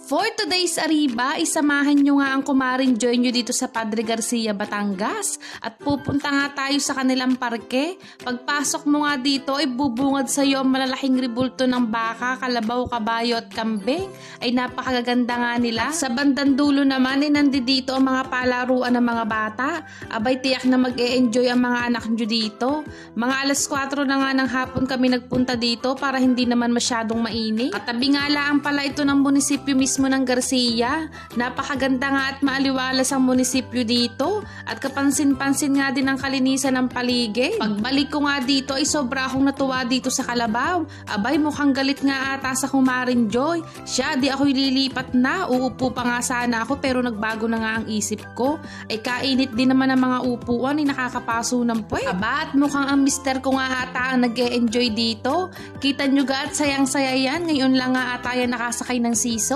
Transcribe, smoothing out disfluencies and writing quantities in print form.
For today's Ariba, isamahan nyo nga ang kumaring Joy nyo dito sa Padre Garcia, Batangas. At pupunta nga tayo sa kanilang parke. Pagpasok mo nga dito ay bubungad sa iyo ang malalaking ribulto ng baka, kalabaw, kabayo at kambing. Ay napakaganda nga nila. At sa bandang dulo naman ay nandito ang mga palaruan ng mga bata. Abay tiyak na mag-e-enjoy ang mga anak nyo dito. Mga alas 4 na nga ng hapon kami nagpunta dito para hindi naman masyadong mainit. At tabi nga lang pala ito ng munisipyo mismo ng Garcia. Napakaganda nga at maaliwalas ang munisipyo dito at kapansin-pansin nga din ang kalinisan ng paligid. Pagbalik ko nga dito ay sobra akong natuwa dito sa Kalabaw. Abay mukhang galit nga ata sa kumaring Joy. Siya di ako'y lilipat na, uupo pa nga sana ako pero nagbago na nga ang isip ko. Ay kainit din naman ang mga upuan, ay nakakapaso ng puwet. Aba at mukhang ang mister ko nga ata ang nag-e-enjoy dito. Kita nyo ga at sayang-saya yan, ngayon lang nga ata yan nakasakay ng siso.